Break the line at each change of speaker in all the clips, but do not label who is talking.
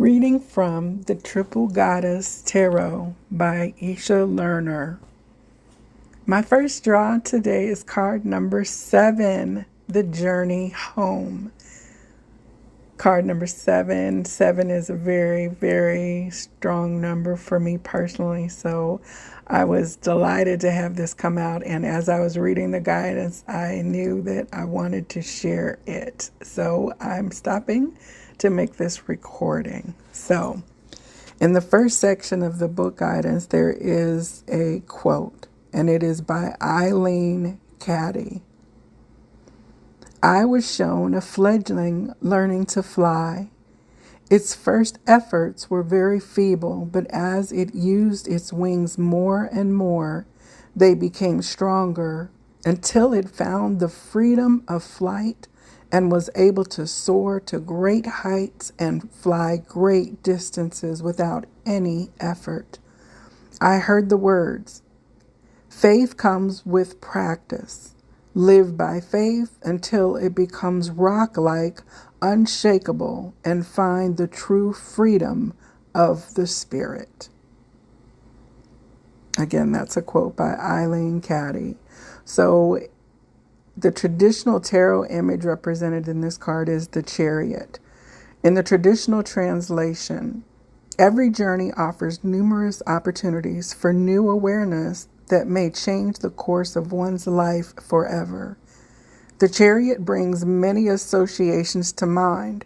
Reading from The Triple Goddess Tarot by Isha Lerner. My first draw today is card number 7, The Journey Home. Card number 7. 7 is a very, very strong number for me personally, so I was delighted to have this come out, and as I was reading the guidance, I knew that I wanted to share it. So I'm stopping to make this recording. So in the first section of the book guidance, there is a quote, and it is by Eileen Caddy. I was shown a fledgling learning to fly. Its first efforts were very feeble, but as it used its wings more and more, they became stronger until it found the freedom of flight and was able to soar to great heights and fly great distances without any effort. I heard the words, "Faith comes with practice. Live by faith until it becomes rock-like, unshakable, and find the true freedom of the spirit." Again, that's a quote by Eileen Caddy. So the traditional tarot image represented in this card is the Chariot. In the traditional translation, every journey offers numerous opportunities for new awareness that may change the course of one's life forever. The Chariot brings many associations to mind.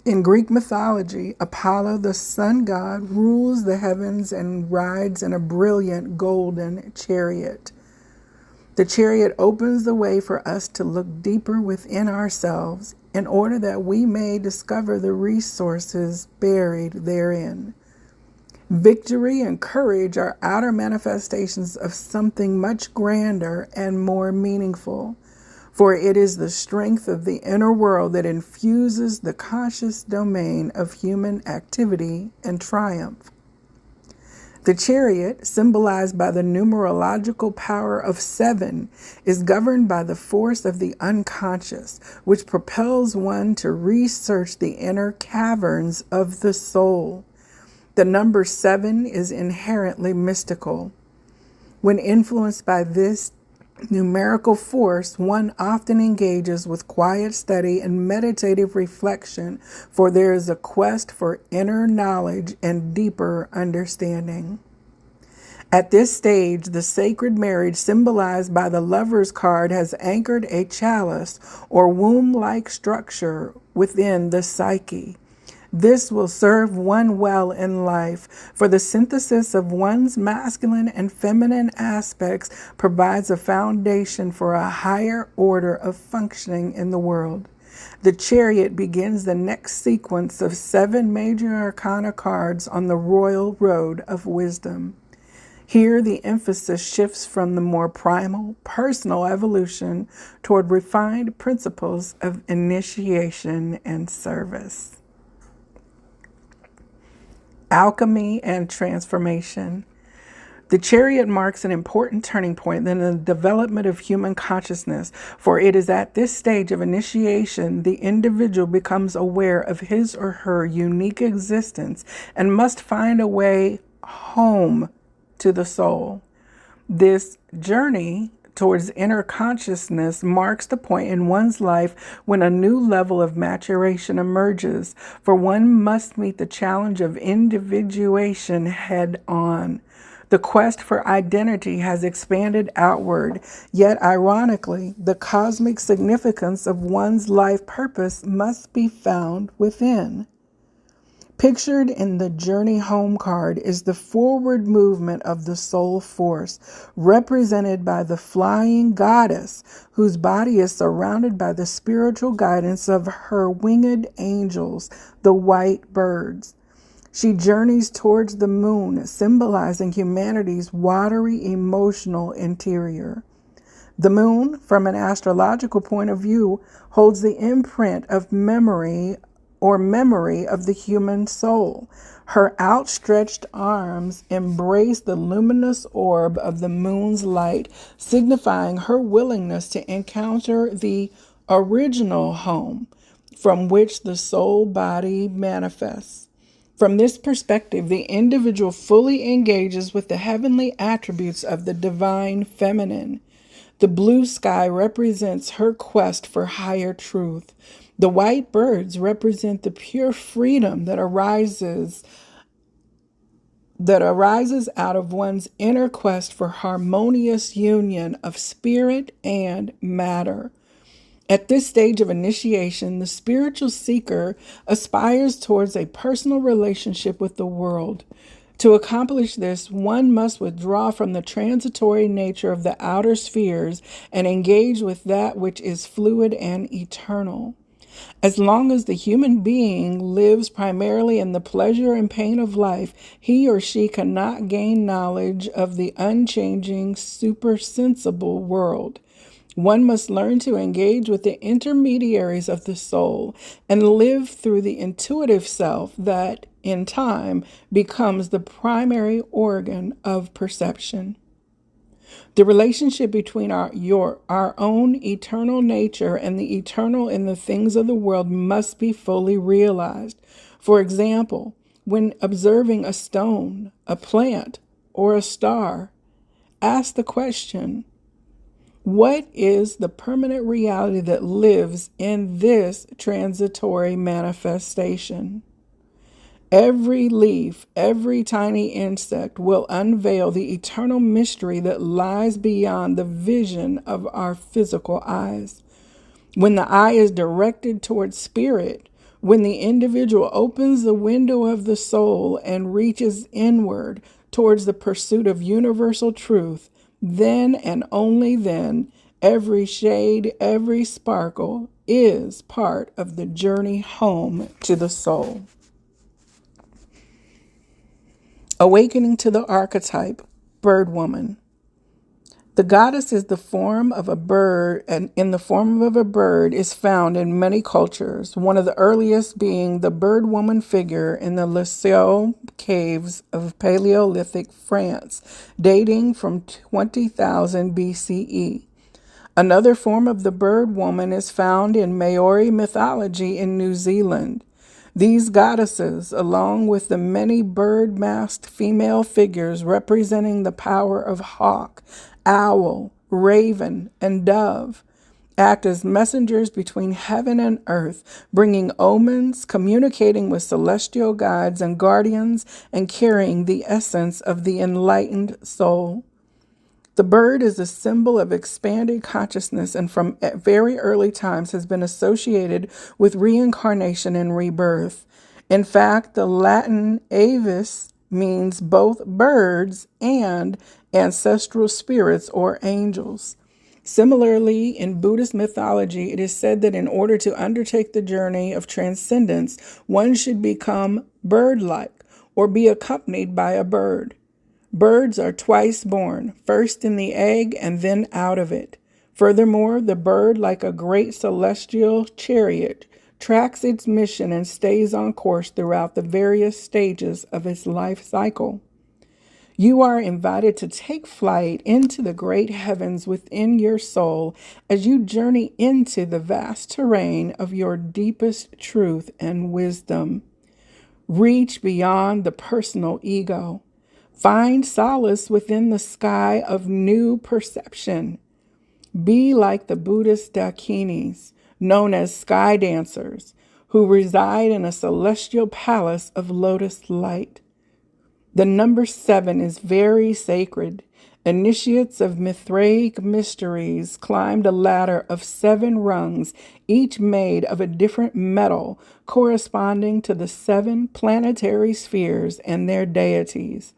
In Greek mythology, Apollo, the sun god, rules the heavens and rides in a brilliant golden chariot. The chariot opens the way for us to look deeper within ourselves in order that we may discover the resources buried therein. Victory and courage are outer manifestations of something much grander and more meaningful, for it is the strength of the inner world that infuses the conscious domain of human activity and triumph. The chariot, symbolized by the numerological power of 7, is governed by the force of the unconscious, which propels one to research the inner caverns of the soul. The number 7 is inherently mystical. When influenced by this numerical force, one often engages with quiet study and meditative reflection, for there is a quest for inner knowledge and deeper understanding. At this stage, the sacred marriage symbolized by the Lover's card has anchored a chalice or womb-like structure within the psyche. This will serve one well in life, for the synthesis of one's masculine and feminine aspects provides a foundation for a higher order of functioning in the world. The Chariot begins the next sequence of 7 major arcana cards on the royal road of wisdom. Here, the emphasis shifts from the more primal, personal evolution toward refined principles of initiation and service. Alchemy and transformation. The Chariot marks an important turning point in the development of human consciousness, for it is at this stage of initiation the individual becomes aware of his or her unique existence and must find a way home to the soul. This journey towards inner consciousness marks the point in one's life when a new level of maturation emerges, for one must meet the challenge of individuation head on. The quest for identity has expanded outward, yet ironically, the cosmic significance of one's life purpose must be found within. Pictured in the Journey Home card is the forward movement of the soul force, represented by the flying goddess, whose body is surrounded by the spiritual guidance of her winged angels, the white birds. She journeys towards the moon, symbolizing humanity's watery, emotional interior. The moon, from an astrological point of view, holds the imprint of memory of the human soul. Her outstretched arms embrace the luminous orb of the moon's light, signifying her willingness to encounter the original home from which the soul body manifests. From this perspective, the individual fully engages with the heavenly attributes of the divine feminine. The blue sky represents her quest for higher truth. The white birds represent the pure freedom that arises out of one's inner quest for harmonious union of spirit and matter. At this stage of initiation, the spiritual seeker aspires towards a personal relationship with the world. To accomplish this, one must withdraw from the transitory nature of the outer spheres and engage with that which is fluid and eternal. As long as the human being lives primarily in the pleasure and pain of life, he or she cannot gain knowledge of the unchanging, supersensible world. One must learn to engage with the intermediaries of the soul and live through the intuitive self that, in time, becomes the primary organ of perception. The relationship between our own eternal nature and the eternal in the things of the world must be fully realized. For example, when observing a stone, a plant, or a star, ask the question, what is the permanent reality that lives in this transitory manifestation? Every leaf, every tiny insect will unveil the eternal mystery that lies beyond the vision of our physical eyes. When the eye is directed towards spirit, when the individual opens the window of the soul and reaches inward towards the pursuit of universal truth, then and only then, every shade, every sparkle is part of the journey home to the soul. Awakening to the archetype, bird woman. The goddess is the form of a bird, and in the form of a bird is found in many cultures, one of the earliest being the bird woman figure in the Lerner caves of Paleolithic France, dating from 20,000 BCE. Another form of the bird woman is found in Maori mythology in New Zealand. These goddesses, along with the many bird-masked female figures representing the power of hawk, owl, raven, and dove, act as messengers between heaven and earth, bringing omens, communicating with celestial guides and guardians, and carrying the essence of the enlightened soul. The bird is a symbol of expanded consciousness and from very early times has been associated with reincarnation and rebirth. In fact, the Latin avis means both birds and ancestral spirits or angels. Similarly, in Buddhist mythology, it is said that in order to undertake the journey of transcendence, one should become bird-like or be accompanied by a bird. Birds are twice born, first in the egg and then out of it. Furthermore, the bird, like a great celestial chariot, tracks its mission and stays on course throughout the various stages of its life cycle. You are invited to take flight into the great heavens within your soul as you journey into the vast terrain of your deepest truth and wisdom. Reach beyond the personal ego. Find solace within the sky of new perception. Be like the Buddhist dakinis, known as sky dancers, who reside in a celestial palace of lotus light. The number 7 is very sacred. Initiates of Mithraic mysteries climbed a ladder of 7 rungs, each made of a different metal, corresponding to the 7 planetary spheres and their deities.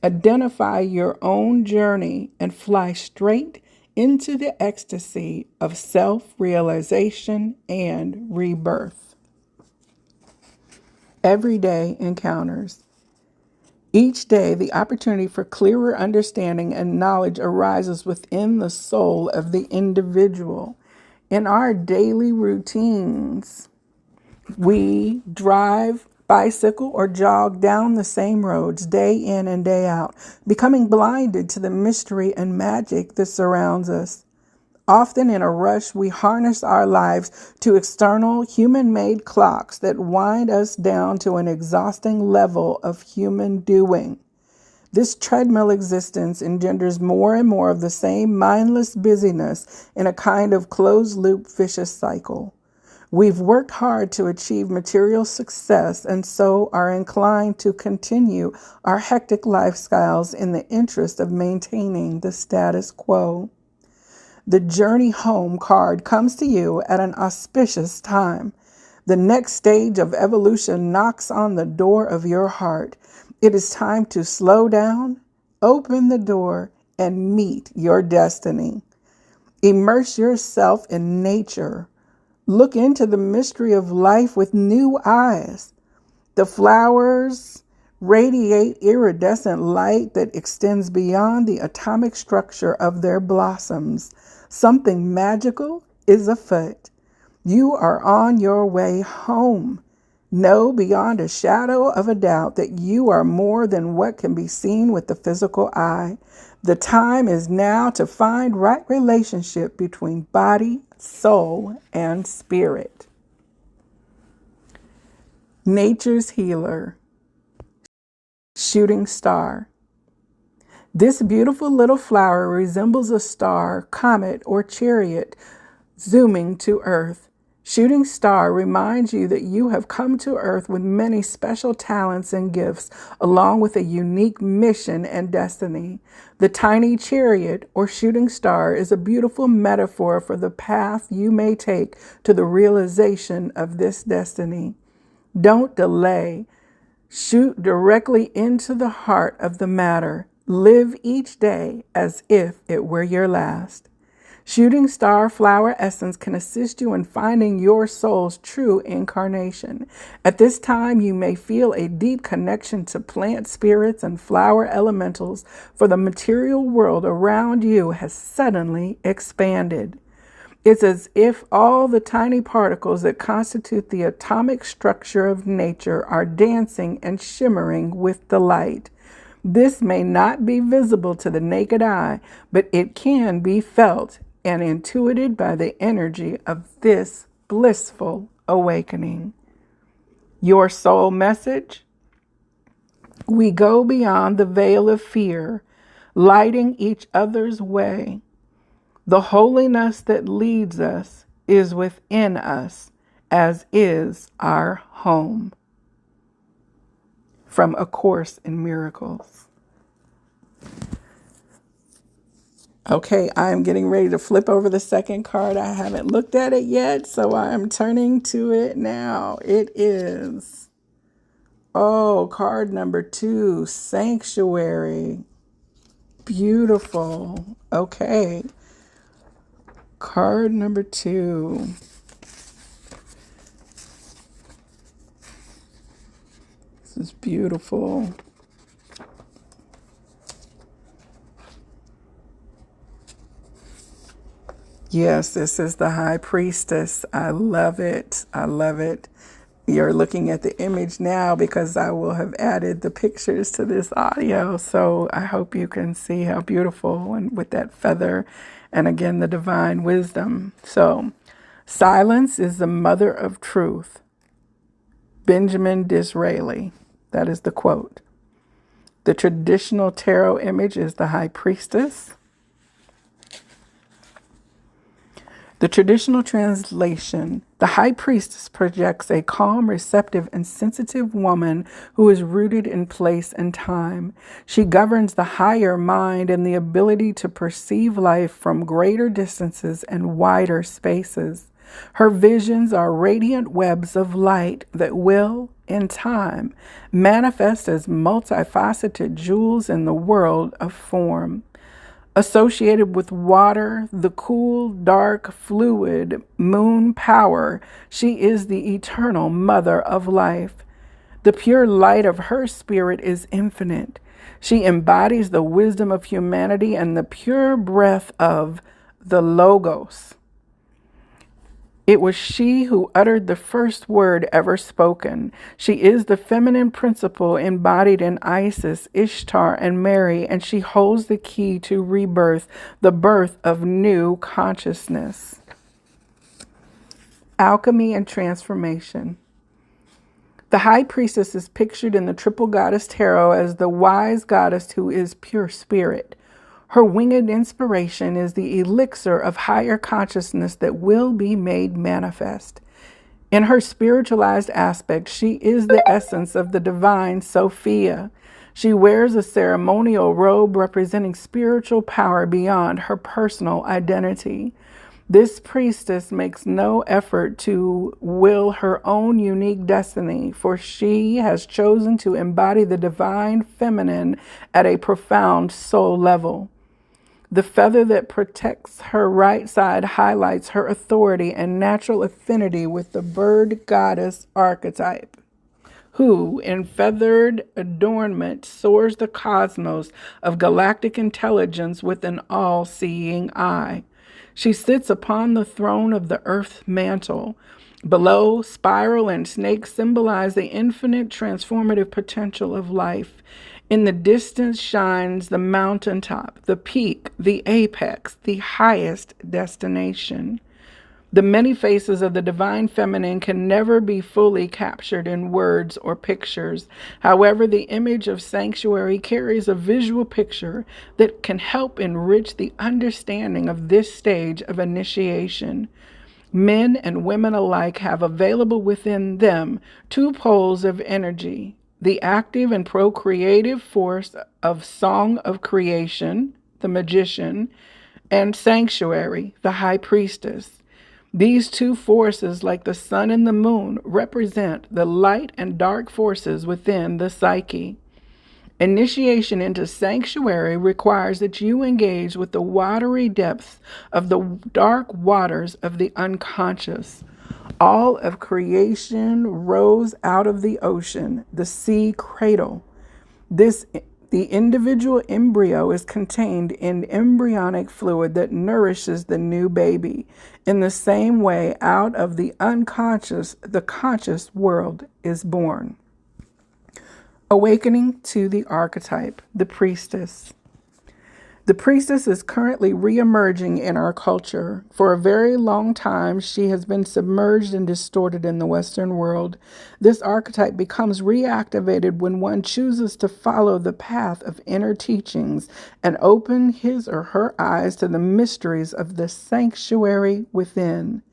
Identify your own journey and fly straight into the ecstasy of self-realization and rebirth. Everyday encounters. Each day, the opportunity for clearer understanding and knowledge arises within the soul of the individual. In our daily routines, we drive, bicycle, or jog down the same roads day in and day out, becoming blinded to the mystery and magic that surrounds us. Often in a rush, we harness our lives to external human-made clocks that wind us down to an exhausting level of human doing. This treadmill existence engenders more and more of the same mindless busyness in a kind of closed-loop vicious cycle. We've worked hard to achieve material success and so are inclined to continue our hectic lifestyles in the interest of maintaining the status quo. The Journey Home card comes to you at an auspicious time. The next stage of evolution knocks on the door of your heart. It is time to slow down, open the door, and meet your destiny. Immerse yourself in nature. Look into the mystery of life with new eyes. The flowers radiate iridescent light that extends beyond the atomic structure of their blossoms. Something magical is afoot. You are on your way home. Know beyond a shadow of a doubt that you are more than what can be seen with the physical eye. The time is now to find right relationship between body, soul, and spirit. Nature's healer, shooting star. This beautiful little flower resembles a star, comet, or chariot zooming to Earth. Shooting star reminds you that you have come to Earth with many special talents and gifts, along with a unique mission and destiny. The tiny chariot or shooting star is a beautiful metaphor for the path you may take to the realization of this destiny. Don't delay. Shoot directly into the heart of the matter. Live each day as if it were your last. Shooting star flower essence can assist you in finding your soul's true incarnation. At this time, you may feel a deep connection to plant spirits and flower elementals, for the material world around you has suddenly expanded. It's as if all the tiny particles that constitute the atomic structure of nature are dancing and shimmering with delight. This may not be visible to the naked eye, but it can be felt and intuited by the energy of this blissful awakening. Your soul message? We go beyond the veil of fear, lighting each other's way. The holiness that leads us is within us, as is our home. From A Course in Miracles. Okay, I'm getting ready to flip over the second card. I haven't looked at it yet, so I'm turning to it now. It is, card number 2, Sanctuary. Beautiful. Okay. Card number 2. This is beautiful. Yes, this is the High Priestess. I love it. I love it. You're looking at the image now because I will have added the pictures to this audio. So I hope you can see how beautiful, and with that feather and again, the divine wisdom. So silence is the mother of truth. Benjamin Disraeli. That is the quote. The traditional tarot image is the High Priestess. The traditional translation, the High Priestess projects a calm, receptive, and sensitive woman who is rooted in place and time. She governs the higher mind and the ability to perceive life from greater distances and wider spaces. Her visions are radiant webs of light that will, in time, manifest as multifaceted jewels in the world of form. Associated with water, the cool, dark, fluid moon power, she is the eternal mother of life. The pure light of her spirit is infinite. She embodies the wisdom of humanity and the pure breath of the Logos. It was she who uttered the first word ever spoken. She is the feminine principle embodied in Isis, Ishtar, and Mary, and she holds the key to rebirth, the birth of new consciousness. Alchemy and transformation. The high priestess is pictured in the triple goddess tarot as the wise goddess who is pure spirit. Her winged inspiration is the elixir of higher consciousness that will be made manifest. In her spiritualized aspect, she is the essence of the divine Sophia. She wears a ceremonial robe representing spiritual power beyond her personal identity. This priestess makes no effort to will her own unique destiny, for she has chosen to embody the divine feminine at a profound soul level. The feather that protects her right side highlights her authority and natural affinity with the bird goddess archetype, who, in feathered adornment, soars the cosmos of galactic intelligence with an all-seeing eye. She sits upon the throne of the earth's mantle. Below, spiral and snake symbolize the infinite transformative potential of life. In the distance shines the mountaintop, the peak, the apex, the highest destination. The many faces of the divine feminine can never be fully captured in words or pictures. However, the image of sanctuary carries a visual picture that can help enrich the understanding of this stage of initiation. Men and women alike have available within them two poles of energy: the active and procreative force of song of creation, the magician, and sanctuary, the high priestess. These two forces, like the sun and the moon, represent the light and dark forces within the psyche. Initiation into sanctuary requires that you engage with the watery depths of the dark waters of the unconscious. All of creation rose out of the ocean, the sea cradle. The individual embryo is contained in embryonic fluid that nourishes the new baby. In the same way, out of the unconscious, the conscious world is born. Awakening to the archetype, the priestess. The priestess is currently re-emerging in our culture. For a very long time, she has been submerged and distorted in the Western world. This archetype becomes reactivated when one chooses to follow the path of inner teachings and open his or her eyes to the mysteries of the sanctuary within.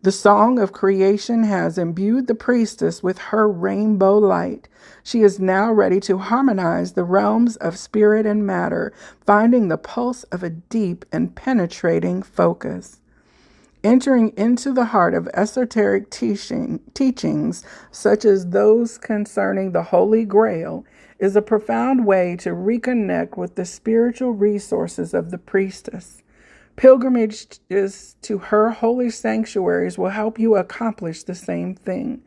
The song of creation has imbued the priestess with her rainbow light. She is now ready to harmonize the realms of spirit and matter, finding the pulse of a deep and penetrating focus. Entering into the heart of esoteric teachings, such as those concerning the Holy Grail, is a profound way to reconnect with the spiritual resources of the priestess. Pilgrimages to her holy sanctuaries will help you accomplish the same thing.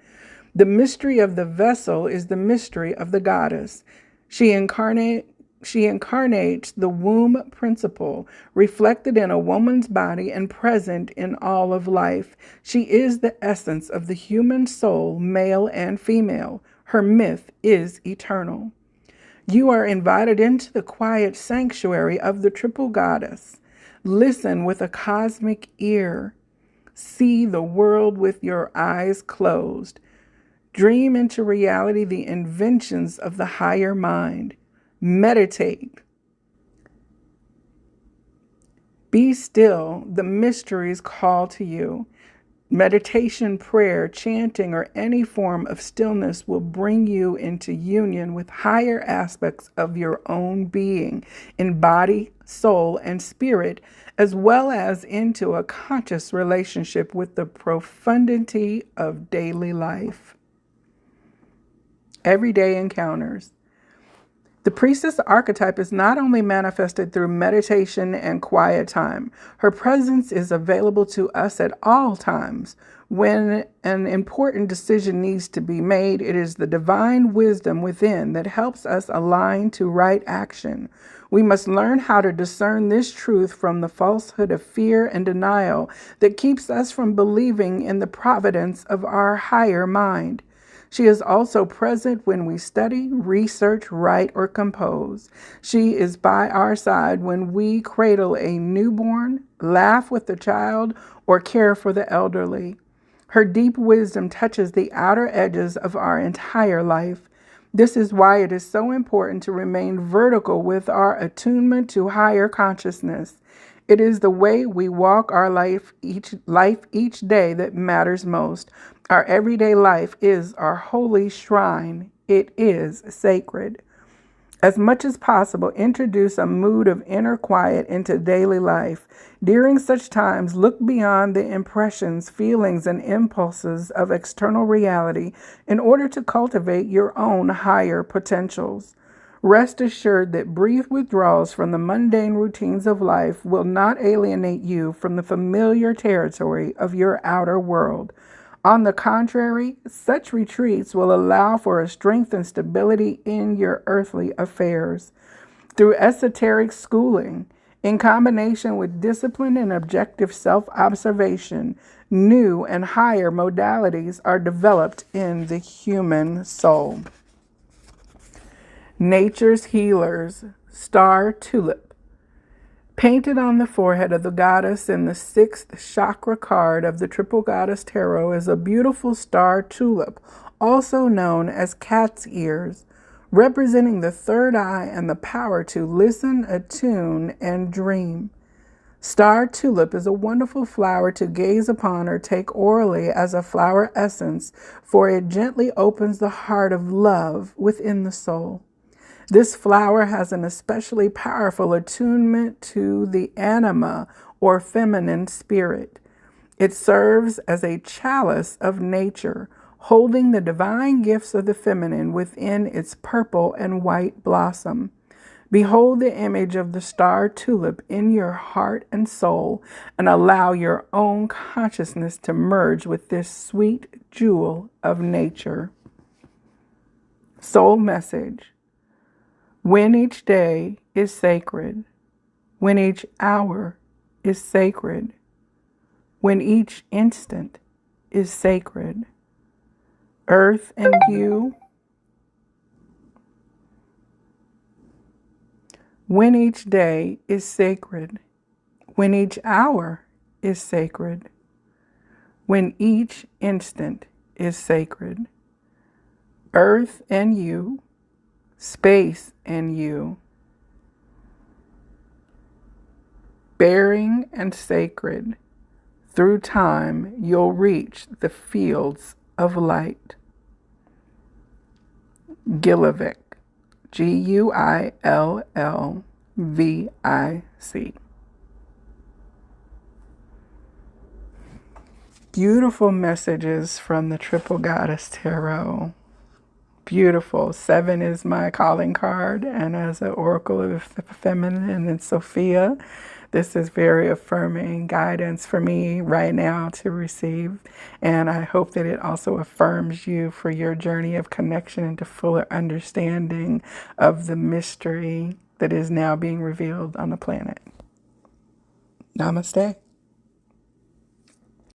The mystery of the vessel is the mystery of the goddess. She incarnates the womb principle, reflected in a woman's body and present in all of life. She is the essence of the human soul, male and female. Her myth is eternal. You are invited into the quiet sanctuary of the triple goddess. Listen with a cosmic ear. See the world with your eyes closed. Dream into reality the inventions of the higher mind. Meditate. Be still. The mysteries call to you. Meditation, prayer, chanting, or any form of stillness will bring you into union with higher aspects of your own being in body, soul, and spirit, as well as into a conscious relationship with the profundity of daily life. Everyday encounters. The priestess archetype is not only manifested through meditation and quiet time. Her presence is available to us at all times. When an important decision needs to be made, it is the divine wisdom within that helps us align to right action. We must learn how to discern this truth from the falsehood of fear and denial that keeps us from believing in the providence of our higher mind. She is also present when we study, research, write, or compose. She is by our side when we cradle a newborn, laugh with the child, or care for the elderly. Her deep wisdom touches the outer edges of our entire life. This is why it is so important to remain vertical with our attunement to higher consciousness. It is the way we walk our life each day that matters most. Our everyday life is our holy shrine. It is sacred. As much as possible, introduce a mood of inner quiet into daily life. During such times, look beyond the impressions, feelings, and impulses of external reality in order to cultivate your own higher potentials. Rest assured that brief withdrawals from the mundane routines of life will not alienate you from the familiar territory of your outer world. On the contrary, such retreats will allow for a strength and stability in your earthly affairs. Through esoteric schooling, in combination with discipline and objective self-observation, new and higher modalities are developed in the human soul. Nature's Healers, Star Tulip. Painted on the forehead of the goddess in the 6th chakra card of the Triple Goddess Tarot is a beautiful star tulip, also known as cat's ears, representing the third eye and the power to listen, attune, and dream. Star tulip is a wonderful flower to gaze upon or take orally as a flower essence, for it gently opens the heart of love within the soul. This flower has an especially powerful attunement to the anima or feminine spirit. It serves as a chalice of nature, holding the divine gifts of the feminine within its purple and white blossom. Behold the image of the star tulip in your heart and soul, and allow your own consciousness to merge with this sweet jewel of nature. Soul message. When each day is sacred, when each hour is sacred, when each instant is sacred, earth and you, when each day is sacred, when each hour is sacred, when each instant is sacred, earth and you, space and you, bearing and sacred, through time you'll reach the fields of light. Gillivic, Guillvic. Beautiful messages from the Triple Goddess Tarot. Beautiful. 7 is my calling card, and as an oracle of the feminine, and then Sophia, this is very affirming guidance for me right now to receive, and I hope that it also affirms you for your journey of connection into fuller understanding of the mystery that is now being revealed on the planet. Namaste.